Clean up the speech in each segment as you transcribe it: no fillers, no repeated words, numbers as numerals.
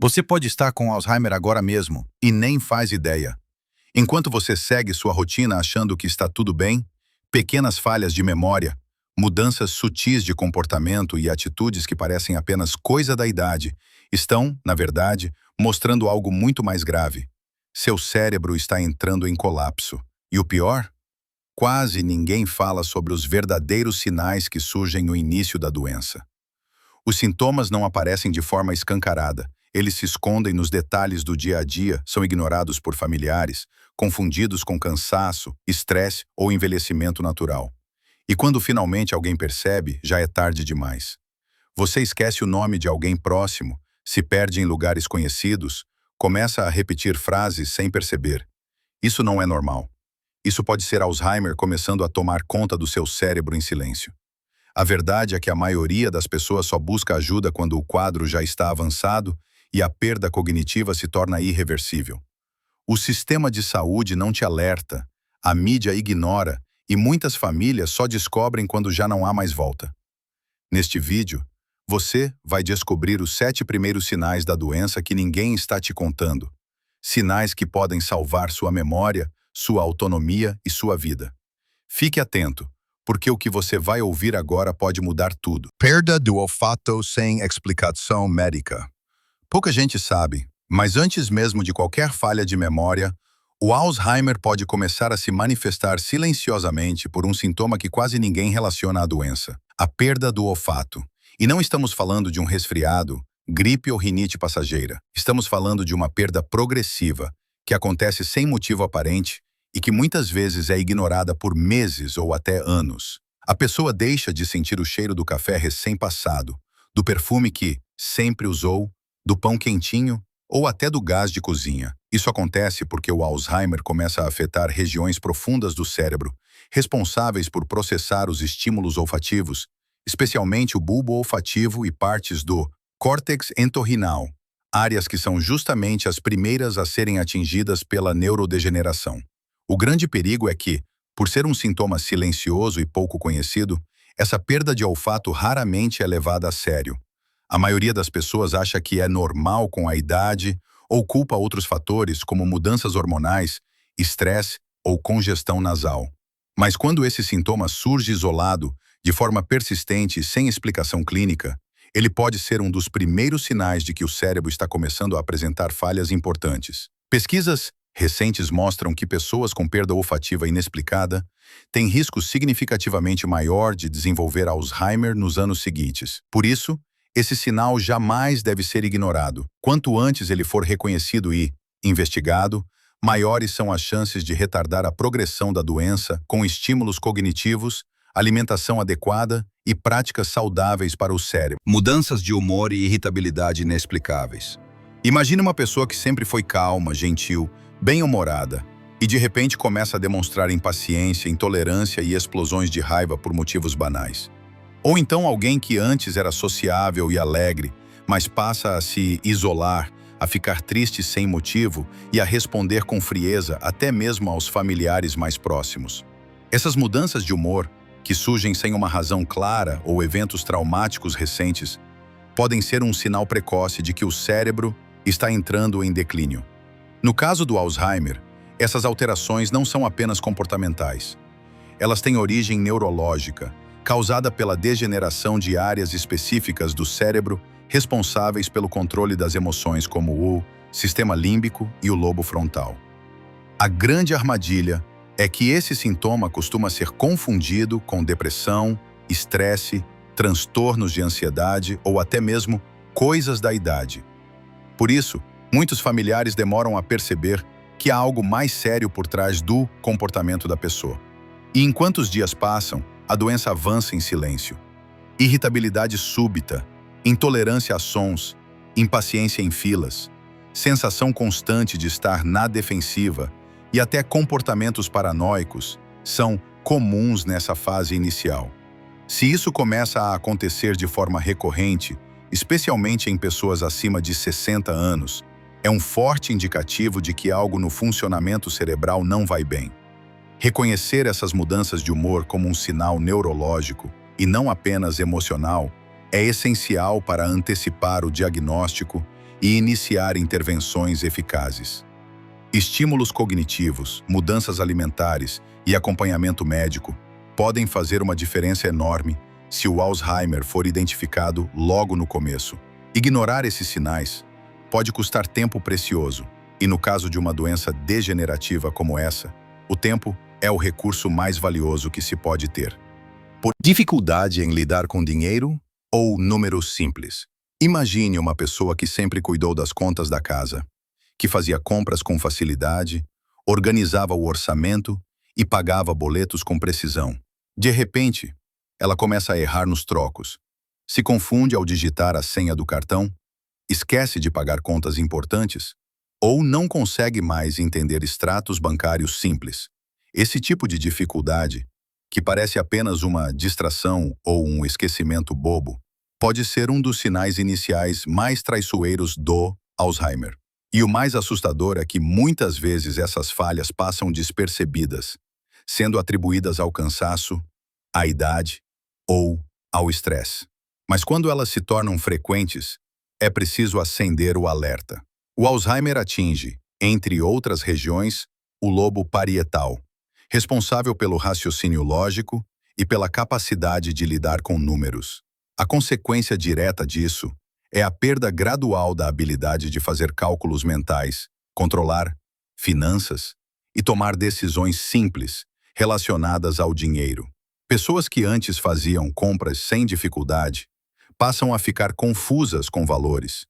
Você pode estar com Alzheimer agora mesmo e nem faz ideia. Enquanto você segue sua rotina achando que está tudo bem, pequenas falhas de memória, mudanças sutis de comportamento e atitudes que parecem apenas coisa da idade, estão, na verdade, mostrando algo muito mais grave. Seu cérebro está entrando em colapso. E o pior? Quase ninguém fala sobre os verdadeiros sinais que surgem no início da doença. Os sintomas não aparecem de forma escancarada. Eles se escondem nos detalhes do dia a dia, são ignorados por familiares, confundidos com cansaço, estresse ou envelhecimento natural. E quando finalmente alguém percebe, já é tarde demais. Você esquece o nome de alguém próximo, se perde em lugares conhecidos, começa a repetir frases sem perceber. Isso não é normal. Isso pode ser Alzheimer começando a tomar conta do seu cérebro em silêncio. A verdade é que a maioria das pessoas só busca ajuda quando o quadro já está avançado e a perda cognitiva se torna irreversível. O sistema de saúde não te alerta, a mídia ignora e muitas famílias só descobrem quando já não há mais volta. Neste vídeo, você vai descobrir os 7 primeiros sinais da doença que ninguém está te contando. Sinais que podem salvar sua memória, sua autonomia e sua vida. Fique atento, porque o que você vai ouvir agora pode mudar tudo. Perda do olfato sem explicação médica. Pouca gente sabe, mas antes mesmo de qualquer falha de memória, o Alzheimer pode começar a se manifestar silenciosamente por um sintoma que quase ninguém relaciona à doença: a perda do olfato. E não estamos falando de um resfriado, gripe ou rinite passageira. Estamos falando de uma perda progressiva, que acontece sem motivo aparente e que muitas vezes é ignorada por meses ou até anos. A pessoa deixa de sentir o cheiro do café recém-passado, do perfume que sempre usou, do pão quentinho ou até do gás de cozinha. Isso acontece porque o Alzheimer começa a afetar regiões profundas do cérebro, responsáveis por processar os estímulos olfativos, especialmente o bulbo olfativo e partes do córtex entorrinal, áreas que são justamente as primeiras a serem atingidas pela neurodegeneração. O grande perigo é que, por ser um sintoma silencioso e pouco conhecido, essa perda de olfato raramente é levada a sério. A maioria das pessoas acha que é normal com a idade ou culpa outros fatores como mudanças hormonais, estresse ou congestão nasal. Mas quando esse sintoma surge isolado, de forma persistente e sem explicação clínica, ele pode ser um dos primeiros sinais de que o cérebro está começando a apresentar falhas importantes. Pesquisas recentes mostram que pessoas com perda olfativa inexplicada têm risco significativamente maior de desenvolver Alzheimer nos anos seguintes. Por isso, esse sinal jamais deve ser ignorado. Quanto antes ele for reconhecido e investigado, maiores são as chances de retardar a progressão da doença com estímulos cognitivos, alimentação adequada e práticas saudáveis para o cérebro. Mudanças de humor e irritabilidade inexplicáveis. Imagine uma pessoa que sempre foi calma, gentil, bem-humorada, e de repente começa a demonstrar impaciência, intolerância e explosões de raiva por motivos banais. Ou então alguém que antes era sociável e alegre, mas passa a se isolar, a ficar triste sem motivo e a responder com frieza até mesmo aos familiares mais próximos. Essas mudanças de humor, que surgem sem uma razão clara ou eventos traumáticos recentes, podem ser um sinal precoce de que o cérebro está entrando em declínio. No caso do Alzheimer, essas alterações não são apenas comportamentais. Elas têm origem neurológica, causada pela degeneração de áreas específicas do cérebro responsáveis pelo controle das emoções, como o sistema límbico e o lobo frontal. A grande armadilha é que esse sintoma costuma ser confundido com depressão, estresse, transtornos de ansiedade ou até mesmo coisas da idade. Por isso, muitos familiares demoram a perceber que há algo mais sério por trás do comportamento da pessoa. E enquanto os dias passam, a doença avança em silêncio. Irritabilidade súbita, intolerância a sons, impaciência em filas, sensação constante de estar na defensiva e até comportamentos paranoicos são comuns nessa fase inicial. Se isso começa a acontecer de forma recorrente, especialmente em pessoas acima de 60 anos, é um forte indicativo de que algo no funcionamento cerebral não vai bem. Reconhecer essas mudanças de humor como um sinal neurológico e não apenas emocional é essencial para antecipar o diagnóstico e iniciar intervenções eficazes. Estímulos cognitivos, mudanças alimentares e acompanhamento médico podem fazer uma diferença enorme se o Alzheimer for identificado logo no começo. Ignorar esses sinais pode custar tempo precioso, e no caso de uma doença degenerativa como essa, o tempo é o recurso mais valioso que se pode ter. Por dificuldade em lidar com dinheiro ou números simples. Imagine uma pessoa que sempre cuidou das contas da casa, que fazia compras com facilidade, organizava o orçamento e pagava boletos com precisão. De repente, ela começa a errar nos trocos, se confunde ao digitar a senha do cartão, esquece de pagar contas importantes ou não consegue mais entender extratos bancários simples. Esse tipo de dificuldade, que parece apenas uma distração ou um esquecimento bobo, pode ser um dos sinais iniciais mais traiçoeiros do Alzheimer. E o mais assustador é que muitas vezes essas falhas passam despercebidas, sendo atribuídas ao cansaço, à idade ou ao estresse. Mas quando elas se tornam frequentes, é preciso acender o alerta. O Alzheimer atinge, entre outras regiões, o lobo parietal, responsável pelo raciocínio lógico e pela capacidade de lidar com números. A consequência direta disso é a perda gradual da habilidade de fazer cálculos mentais, controlar finanças e tomar decisões simples relacionadas ao dinheiro. Pessoas que antes faziam compras sem dificuldade passam a ficar confusas com valores.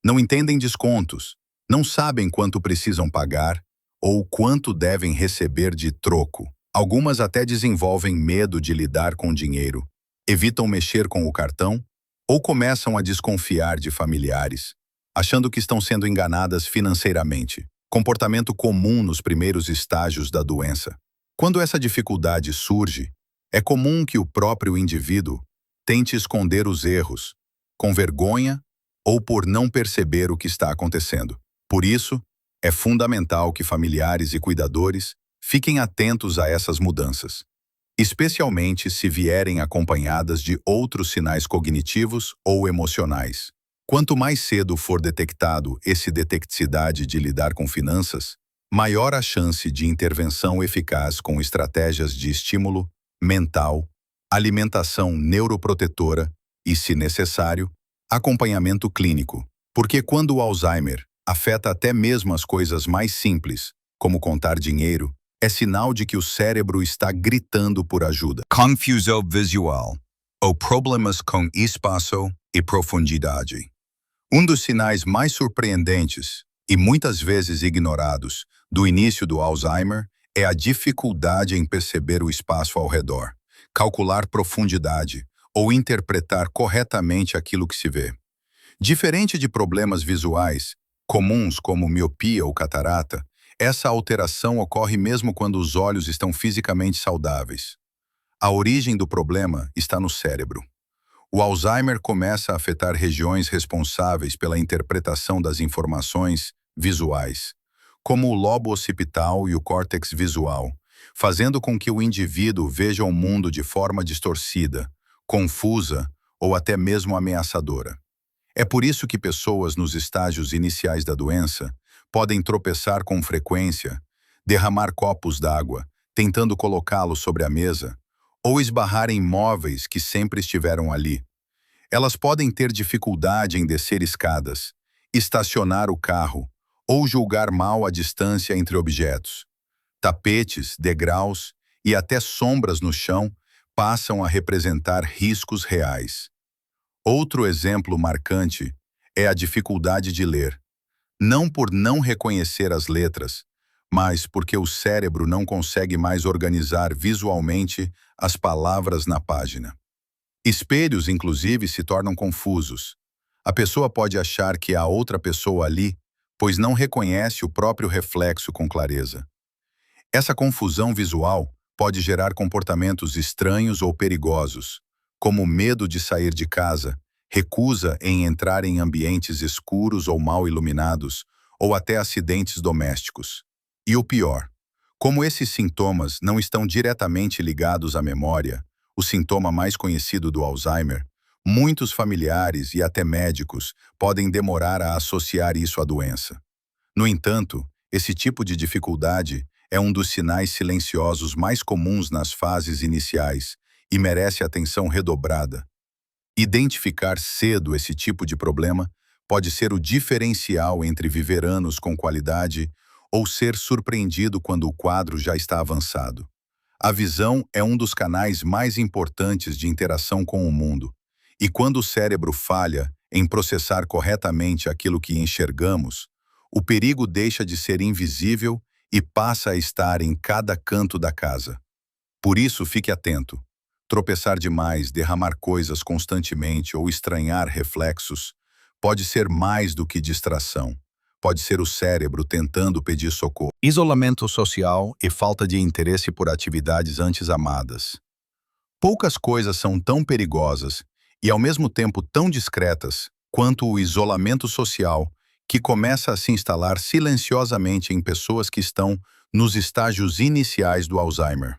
Não entendem descontos, não sabem quanto precisam pagar ou quanto devem receber de troco. Algumas até desenvolvem medo de lidar com dinheiro, evitam mexer com o cartão ou começam a desconfiar de familiares, achando que estão sendo enganadas financeiramente. Comportamento comum nos primeiros estágios da doença. Quando essa dificuldade surge, é comum que o próprio indivíduo tente esconder os erros, com vergonha ou por não perceber o que está acontecendo. Por isso, é fundamental que familiares e cuidadores fiquem atentos a essas mudanças, especialmente se vierem acompanhadas de outros sinais cognitivos ou emocionais. Quanto mais cedo for detectado essa detectividade de lidar com finanças, maior a chance de intervenção eficaz com estratégias de estímulo mental, alimentação neuroprotetora e, se necessário, acompanhamento clínico. Porque quando o Alzheimer afeta até mesmo as coisas mais simples, como contar dinheiro, é sinal de que o cérebro está gritando por ajuda. Confusão visual, ou problemas com espaço e profundidade. Um dos sinais mais surpreendentes e muitas vezes ignorados do início do Alzheimer é a dificuldade em perceber o espaço ao redor, calcular profundidade ou interpretar corretamente aquilo que se vê. Diferente de problemas visuais, comuns como miopia ou catarata, essa alteração ocorre mesmo quando os olhos estão fisicamente saudáveis. A origem do problema está no cérebro. O Alzheimer começa a afetar regiões responsáveis pela interpretação das informações visuais, como o lobo occipital e o córtex visual, fazendo com que o indivíduo veja o mundo de forma distorcida, confusa ou até mesmo ameaçadora. É por isso que pessoas nos estágios iniciais da doença podem tropeçar com frequência, derramar copos d'água, tentando colocá-los sobre a mesa, ou esbarrar em móveis que sempre estiveram ali. Elas podem ter dificuldade em descer escadas, estacionar o carro ou julgar mal a distância entre objetos. Tapetes, degraus e até sombras no chão passam a representar riscos reais. Outro exemplo marcante é a dificuldade de ler, não por não reconhecer as letras, mas porque o cérebro não consegue mais organizar visualmente as palavras na página. Espelhos, inclusive, se tornam confusos. A pessoa pode achar que há outra pessoa ali, pois não reconhece o próprio reflexo com clareza. Essa confusão visual pode gerar comportamentos estranhos ou perigosos, como medo de sair de casa, recusa em entrar em ambientes escuros ou mal iluminados, ou até acidentes domésticos. E o pior, como esses sintomas não estão diretamente ligados à memória, o sintoma mais conhecido do Alzheimer, Muitos familiares e até médicos podem demorar a associar isso à doença. No entanto, esse tipo de dificuldade é um dos sinais silenciosos mais comuns nas fases iniciais e merece atenção redobrada. Identificar cedo esse tipo de problema pode ser o diferencial entre viver anos com qualidade ou ser surpreendido quando o quadro já está avançado. A visão é um dos canais mais importantes de interação com o mundo, e quando o cérebro falha em processar corretamente aquilo que enxergamos, o perigo deixa de ser invisível e passa a estar em cada canto da casa. Por isso, fique atento. Tropeçar demais, derramar coisas constantemente ou estranhar reflexos pode ser mais do que distração. Pode ser o cérebro tentando pedir socorro. Isolamento social e falta de interesse por atividades antes amadas. Poucas coisas são tão perigosas e, ao mesmo tempo, tão discretas quanto o isolamento social, que começa a se instalar silenciosamente em pessoas que estão nos estágios iniciais do Alzheimer.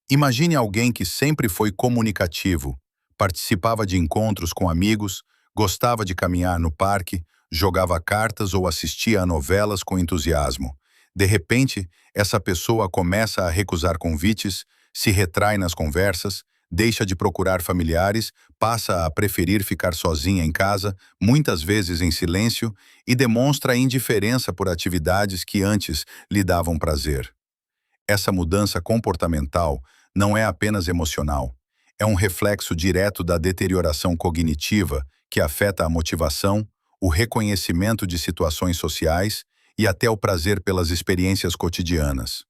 Imagine alguém que sempre foi comunicativo, participava de encontros com amigos, gostava de caminhar no parque, jogava cartas ou assistia a novelas com entusiasmo. De repente, essa pessoa começa a recusar convites, se retrai nas conversas, deixa de procurar familiares, passa a preferir ficar sozinha em casa, muitas vezes em silêncio, e demonstra indiferença por atividades que antes lhe davam prazer. Essa mudança comportamental não é apenas emocional, é um reflexo direto da deterioração cognitiva que afeta a motivação, o reconhecimento de situações sociais e até o prazer pelas experiências cotidianas.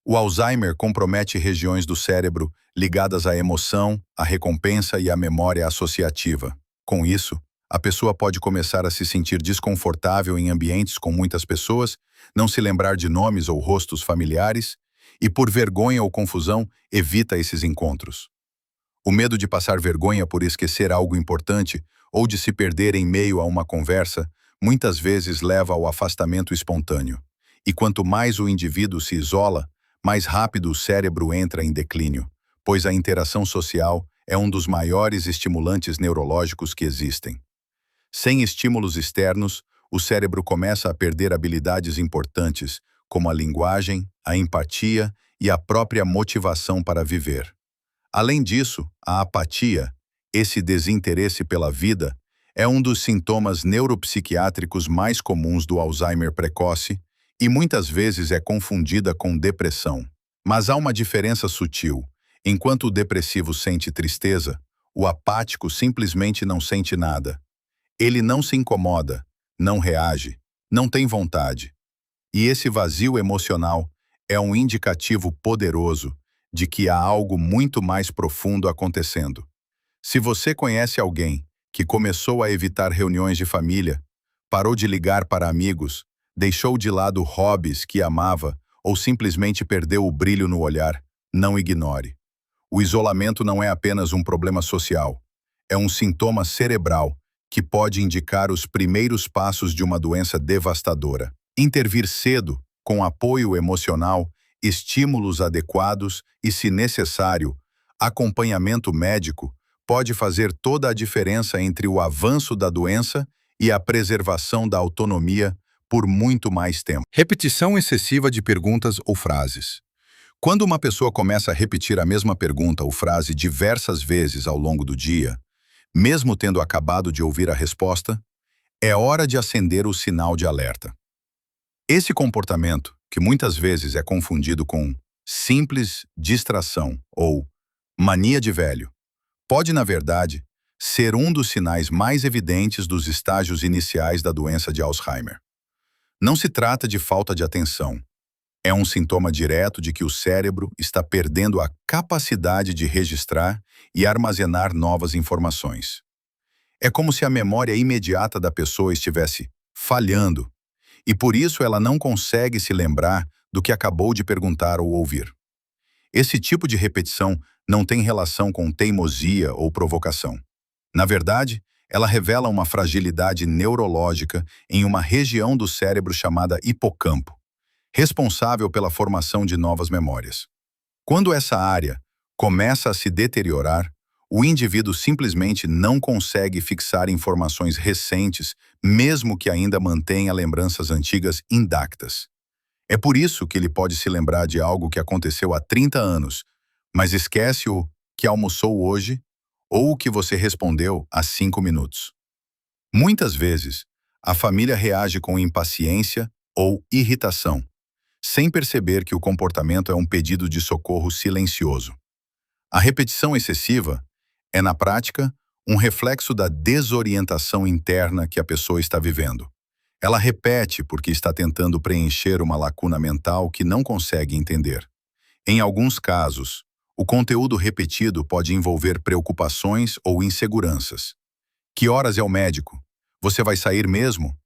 O Alzheimer compromete regiões do cérebro ligadas à emoção, à recompensa e à memória associativa. Com isso, a pessoa pode começar a se sentir desconfortável em ambientes com muitas pessoas, não se lembrar de nomes ou rostos familiares e, por vergonha ou confusão, evita esses encontros. O medo de passar vergonha por esquecer algo importante ou de se perder em meio a uma conversa muitas vezes leva ao afastamento espontâneo. E quanto mais o indivíduo se isola, mais rápido o cérebro entra em declínio, pois a interação social é um dos maiores estimulantes neurológicos que existem. Sem estímulos externos, o cérebro começa a perder habilidades importantes, como a linguagem, a empatia e a própria motivação para viver. Além disso, a apatia, esse desinteresse pela vida, é um dos sintomas neuropsiquiátricos mais comuns do Alzheimer precoce e muitas vezes é confundida com depressão. Mas há uma diferença sutil. Enquanto o depressivo sente tristeza, o apático simplesmente não sente nada. Ele não se incomoda, não reage, não tem vontade. E esse vazio emocional é um indicativo poderoso de que há algo muito mais profundo acontecendo. Se você conhece alguém que começou a evitar reuniões de família, parou de ligar para amigos, deixou de lado hobbies que amava ou simplesmente perdeu o brilho no olhar, não ignore. O isolamento não é apenas um problema social, é um sintoma cerebral que pode indicar os primeiros passos de uma doença devastadora. Intervir cedo, com apoio emocional, estímulos adequados e, se necessário, acompanhamento médico, pode fazer toda a diferença entre o avanço da doença e a preservação da autonomia por muito mais tempo. Repetição excessiva de perguntas ou frases. Quando uma pessoa começa a repetir a mesma pergunta ou frase diversas vezes ao longo do dia, mesmo tendo acabado de ouvir a resposta, é hora de acender o sinal de alerta. Esse comportamento, que muitas vezes é confundido com simples distração ou mania de velho, pode, na verdade, ser um dos sinais mais evidentes dos estágios iniciais da doença de Alzheimer. Não se trata de falta de atenção. É um sintoma direto de que o cérebro está perdendo a capacidade de registrar e armazenar novas informações. É como se a memória imediata da pessoa estivesse falhando, e por isso ela não consegue se lembrar do que acabou de perguntar ou ouvir. Esse tipo de repetição não tem relação com teimosia ou provocação. Na verdade, ela revela uma fragilidade neurológica em uma região do cérebro chamada hipocampo, responsável pela formação de novas memórias. Quando essa área começa a se deteriorar, O indivíduo simplesmente não consegue fixar informações recentes, mesmo que ainda mantenha lembranças antigas intactas. É por isso que ele pode se lembrar de algo que aconteceu há 30 anos, mas esquece o que almoçou hoje ou o que você respondeu há 5 minutos. Muitas vezes, a família reage com impaciência ou irritação, sem perceber que o comportamento é um pedido de socorro silencioso. A repetição excessiva é, na prática, um reflexo da desorientação interna que a pessoa está vivendo. Ela repete porque está tentando preencher uma lacuna mental que não consegue entender. Em alguns casos, o conteúdo repetido pode envolver preocupações ou inseguranças. Que horas é o médico? Você vai sair mesmo?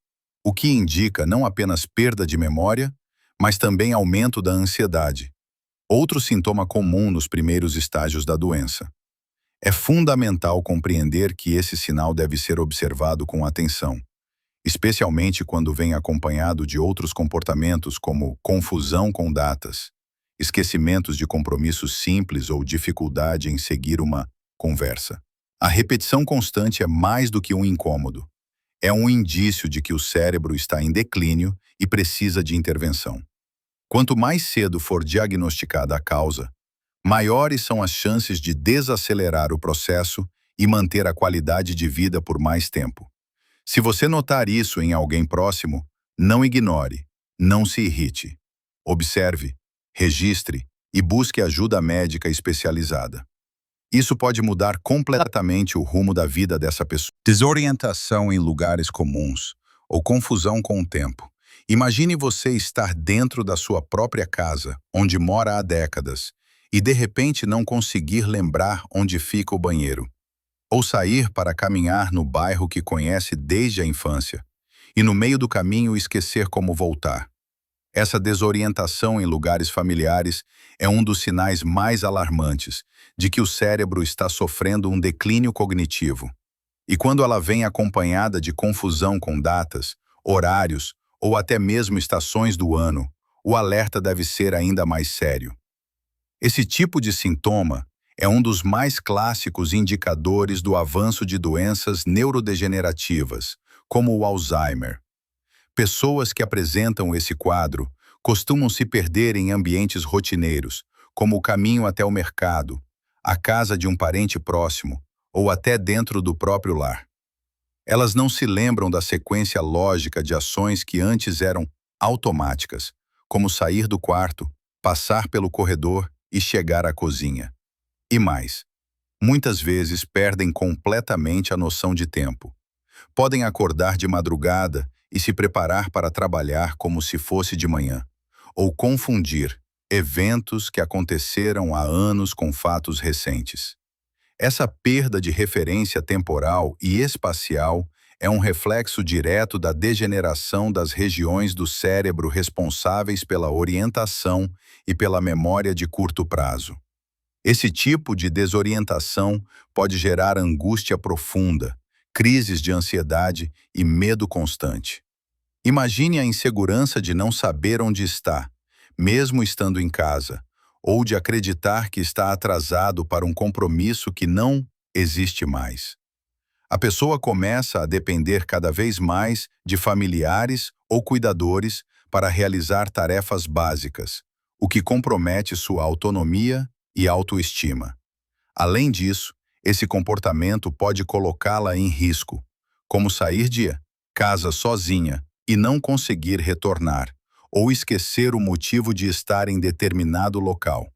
O que indica não apenas perda de memória, mas também aumento da ansiedade, outro sintoma comum nos primeiros estágios da doença. É fundamental compreender que esse sinal deve ser observado com atenção, especialmente quando vem acompanhado de outros comportamentos como confusão com datas, esquecimentos de compromissos simples ou dificuldade em seguir uma conversa. A repetição constante é mais do que um incômodo. É um indício de que o cérebro está em declínio e precisa de intervenção. Quanto mais cedo for diagnosticada a causa, maiores são as chances de desacelerar o processo e manter a qualidade de vida por mais tempo. Se você notar isso em alguém próximo, não ignore, não se irrite. Observe, registre e busque ajuda médica especializada. Isso pode mudar completamente o rumo da vida dessa pessoa. Desorientação em lugares comuns ou confusão com o tempo. Imagine você estar dentro da sua própria casa, onde mora há décadas, e de repente não conseguir lembrar onde fica o banheiro. Ou sair para caminhar no bairro que conhece desde a infância, e no meio do caminho esquecer como voltar. Essa desorientação em lugares familiares é um dos sinais mais alarmantes de que o cérebro está sofrendo um declínio cognitivo. E quando ela vem acompanhada de confusão com datas, horários ou até mesmo estações do ano, o alerta deve ser ainda mais sério. Esse tipo de sintoma é um dos mais clássicos indicadores do avanço de doenças neurodegenerativas, como o Alzheimer. Pessoas que apresentam esse quadro costumam se perder em ambientes rotineiros, como o caminho até o mercado, a casa de um parente próximo ou até dentro do próprio lar. Elas não se lembram da sequência lógica de ações que antes eram automáticas, como sair do quarto, passar pelo corredor e chegar à cozinha. E mais, muitas vezes perdem completamente a noção de tempo. Podem acordar de madrugada e se preparar para trabalhar como se fosse de manhã, ou confundir eventos que aconteceram há anos com fatos recentes. Essa perda de referência temporal e espacial é um reflexo direto da degeneração das regiões do cérebro responsáveis pela orientação e pela memória de curto prazo. Esse tipo de desorientação pode gerar angústia profunda, crises de ansiedade e medo constante. Imagine a insegurança de não saber onde está, mesmo estando em casa, ou de acreditar que está atrasado para um compromisso que não existe mais. A pessoa começa a depender cada vez mais de familiares ou cuidadores para realizar tarefas básicas, o que compromete sua autonomia e autoestima. Além disso, esse comportamento pode colocá-la em risco, como sair de casa sozinha e não conseguir retornar, ou esquecer o motivo de estar em determinado local.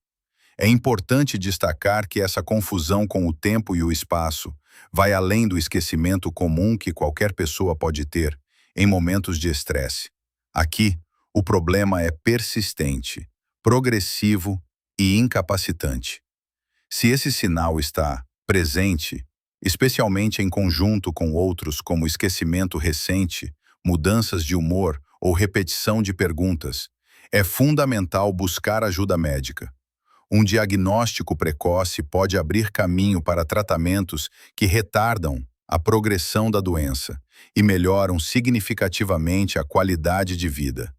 É importante destacar que essa confusão com o tempo e o espaço vai além do esquecimento comum que qualquer pessoa pode ter em momentos de estresse. Aqui, o problema é persistente, progressivo e incapacitante. Se esse sinal está presente, especialmente em conjunto com outros como esquecimento recente, mudanças de humor ou repetição de perguntas, é fundamental buscar ajuda médica. Um diagnóstico precoce pode abrir caminho para tratamentos que retardam a progressão da doença e melhoram significativamente a qualidade de vida.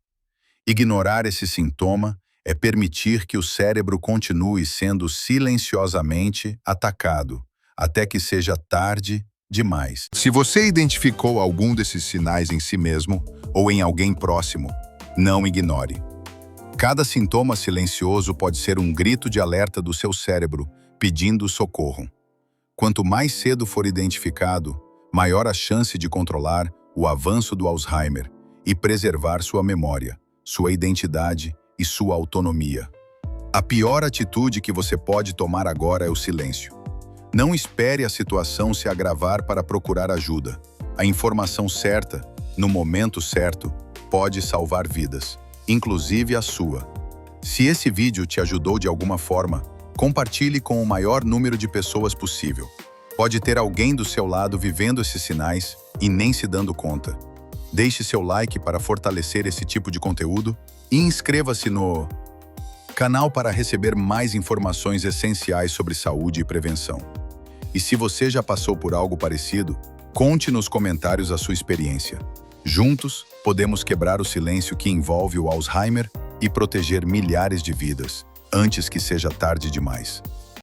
Ignorar esse sintoma é permitir que o cérebro continue sendo silenciosamente atacado, até que seja tarde demais. Se você identificou algum desses sinais em si mesmo ou em alguém próximo, não ignore. Cada sintoma silencioso pode ser um grito de alerta do seu cérebro pedindo socorro. Quanto mais cedo for identificado, maior a chance de controlar o avanço do Alzheimer e preservar sua memória, sua identidade e sua autonomia. A pior atitude que você pode tomar agora é o silêncio. Não espere a situação se agravar para procurar ajuda. A informação certa, no momento certo, pode salvar vidas, inclusive a sua. Se esse vídeo te ajudou de alguma forma, compartilhe com o maior número de pessoas possível. Pode ter alguém do seu lado vivendo esses sinais e nem se dando conta. Deixe seu like para fortalecer esse tipo de conteúdo e inscreva-se no canal para receber mais informações essenciais sobre saúde e prevenção. E se você já passou por algo parecido, conte nos comentários a sua experiência. Juntos, podemos quebrar o silêncio que envolve o Alzheimer e proteger milhares de vidas, antes que seja tarde demais.